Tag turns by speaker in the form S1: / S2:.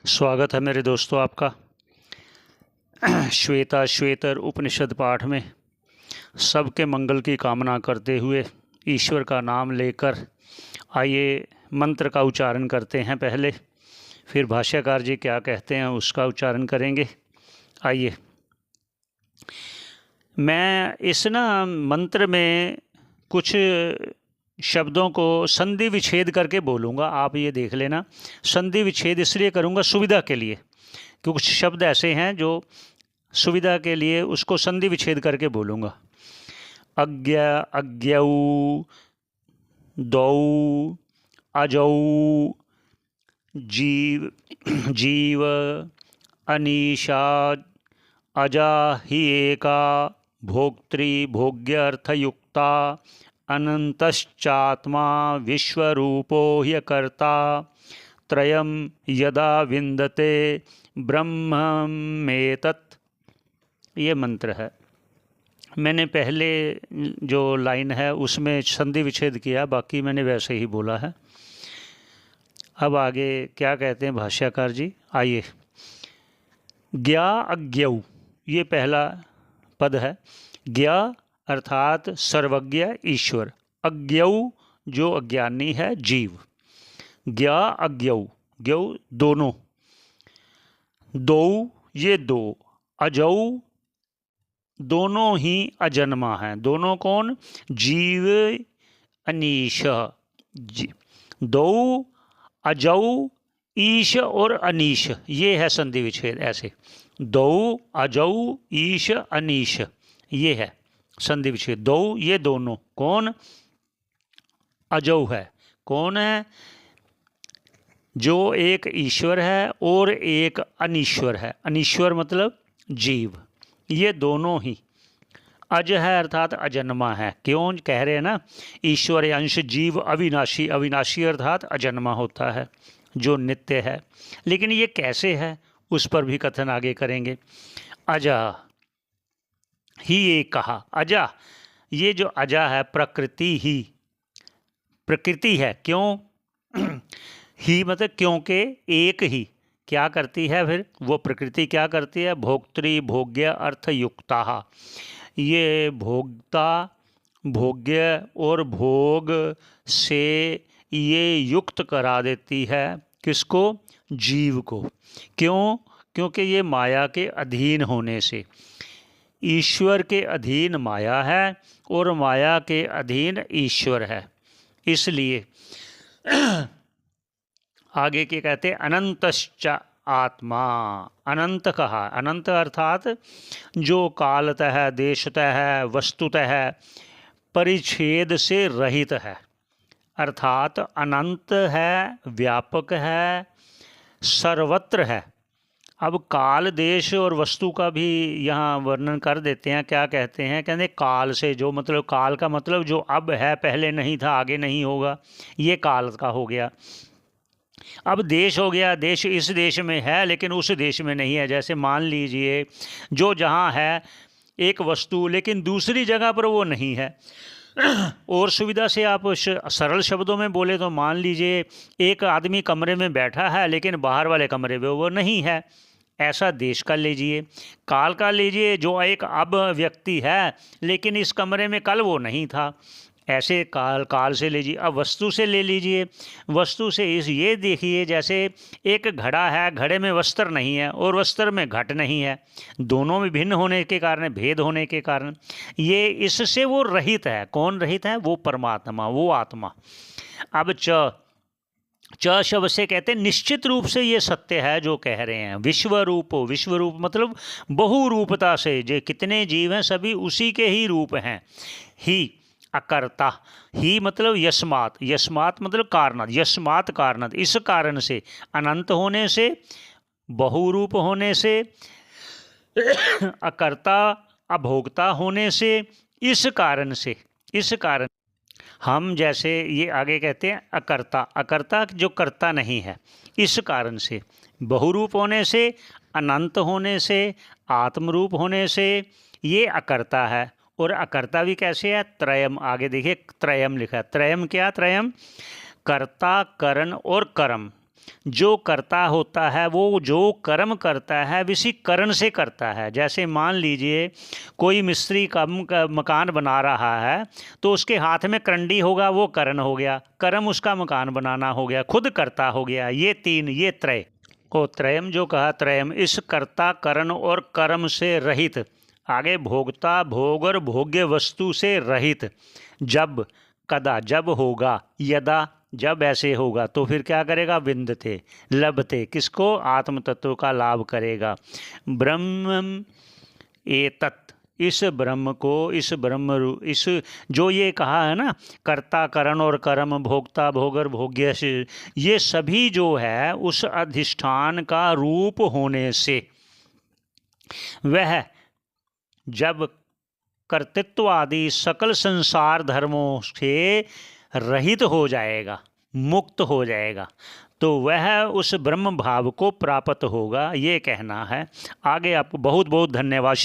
S1: स्वागत है मेरे दोस्तों आपका श्वेता श्वेतर उपनिषद पाठ में। सबके मंगल की कामना करते हुए ईश्वर का नाम लेकर आइए मंत्र का उच्चारण करते हैं। पहले फिर भाष्यकार जी क्या कहते हैं उसका उच्चारण करेंगे। आइए, मैं इस मंत्र में कुछ शब्दों को संधि विच्छेद करके बोलूँगा, आप ये देख लेना। संधि विच्छेद इसलिए करूँगा सुविधा के लिए, कि कुछ शब्द ऐसे हैं जो सुविधा के लिए उसको संधि विच्छेद करके बोलूँगा। अज्ञ, अज्ञौ, दौ, अजौ, जीव, जीव, अनीशा, अजा ही एका, भोक्त्री भोग्यर्थयुक्ता, अनंतश्चात्मा विश्वरूपो ह्यकर्ता, त्रयं यदा विन्दते ब्रह्ममेतत्। ये मंत्र है। मैंने पहले जो लाइन है उसमें संधि विच्छेद किया, बाकी मैंने वैसे ही बोला है। अब आगे क्या कहते हैं भाष्यकार जी, आइए। ज्ञा अज्ञौ, ये पहला पद है। ज्ञा अर्थात सर्वज्ञ ईश्वर, अज्ञौ जो अज्ञानी है जीव। ज्ञा अज्ञौ, ज्ञौ दोनों, दो ये दो, अजौ दोनों ही अजन्मा हैं। दोनों कौन? जीव अनीश। दो अजौ ईश और अनीश, ये है संधि विच्छेद। ऐसे दो अजौ ईश अनीश, ये है संधि विच्छेद। दो ये दोनों, कौन? अजौ है। कौन है? जो एक ईश्वर है और एक अनीश्वर है। अनीश्वर मतलब जीव। ये दोनों ही अज है अर्थात अजन्मा है। क्यों कह रहे हैं ना, ईश्वर अंश जीव अविनाशी। अविनाशी अर्थात अजन्मा होता है, जो नित्य है। लेकिन ये कैसे है उस पर भी कथन आगे करेंगे। अजा ही एक कहा। अजा, ये जो अजा है प्रकृति ही, प्रकृति है। क्यों? ही मतलब क्योंकि एक ही क्या करती है, फिर वो प्रकृति क्या करती है? भोक्त्री भोग्य अर्थयुक्ता, ये भोक्ता भोग्य और भोग से ये युक्त करा देती है। किसको? जीव को। क्यों? क्योंकि ये माया के अधीन होने से। ईश्वर के अधीन माया है और माया के अधीन ईश्वर है। इसलिए आगे के कहते हैं अनंतश्च आत्मा। अनंत कहा। अनंत अर्थात जो कालतः है, देशतः है, वस्तुतः है, परिच्छेद से रहित है। अर्थात अनंत है, व्यापक है, सर्वत्र है। अब काल, देश और वस्तु का भी यहाँ वर्णन कर देते हैं। क्या कहते हैं? कहते काल से, जो मतलब काल का मतलब जो अब है, पहले नहीं था, आगे नहीं होगा, ये काल का हो गया। अब देश हो गया, देश इस देश में है लेकिन उस देश में नहीं है। जैसे मान लीजिए जो जहाँ है एक वस्तु, लेकिन दूसरी जगह पर वो नहीं है। और सुविधा से आप सरल शब्दों में बोले तो मान लीजिए एक आदमी कमरे में बैठा है लेकिन बाहर वाले कमरे में वो नहीं है। ऐसा देश का लीजिए। काल का लीजिए, जो एक अब व्यक्ति है लेकिन इस कमरे में कल वो नहीं था। ऐसे काल, काल से लीजिए। अब वस्तु से ले लीजिए। वस्तु से ये देखिए, जैसे एक घड़ा है, घड़े में वस्त्र नहीं है और वस्त्र में घट नहीं है। दोनों में भिन्न होने के कारण, भेद होने के कारण ये इससे वो रहित है। कौन रहित है? वो परमात्मा, वो आत्मा। अब च शब्द से कहते हैं निश्चित रूप से ये सत्य है जो कह रहे हैं। विश्वरूप, विश्वरूप मतलब बहुरूपता से, जो कितने जीव हैं सभी उसी के ही रूप हैं। ही अकर्ता, ही मतलब यस्मात, यस्मात मतलब कारणात, यस्मात कारणात, इस कारण से, अनंत होने से, बहुरूप होने से, अकर्ता अभोक्ता होने से, इस कारण से, इस कारण हम, जैसे ये आगे कहते हैं अकर्ता, अकर्ता जो करता नहीं है, इस कारण से, बहुरूप होने से, अनंत होने से, आत्मरूप होने से ये अकर्ता है। और अकर्ता भी कैसे है? त्रयम। आगे देखिए त्रयम लिखा है। त्रयम क्या? त्रयम कर्ता, करण और कर्म। जो करता होता है वो जो कर्म करता है किसी करण से करता है। जैसे मान लीजिए कोई मिस्त्री का मकान बना रहा है तो उसके हाथ में करंडी होगा, वो करण हो गया, कर्म उसका मकान बनाना हो गया, खुद करता हो गया। ये तीन, ये त्रय को त्रयम जो कहा, त्रयम इस कर्ता करण और कर्म से रहित, आगे भोगता भोग और भोग्य वस्तु से रहित, जब कदा जब होगा, यदा जब ऐसे होगा तो फिर क्या करेगा, विंदते लभते किसको, आत्म तत्व का लाभ करेगा। ब्रह्म एतत् इस ब्रह्म को, इस इस जो ये कहा है ना, कर्ता करण और कर्म, भोक्ता भोग और भोग्य से, ये सभी जो है उस अधिष्ठान का रूप होने से वह जब कर्तृत्व आदि सकल संसार धर्मों से रहित हो जाएगा, मुक्त हो जाएगा, तो वह उस ब्रह्म भाव को प्राप्त होगा, ये कहना है। आगे आपको बहुत बहुत धन्यवाद।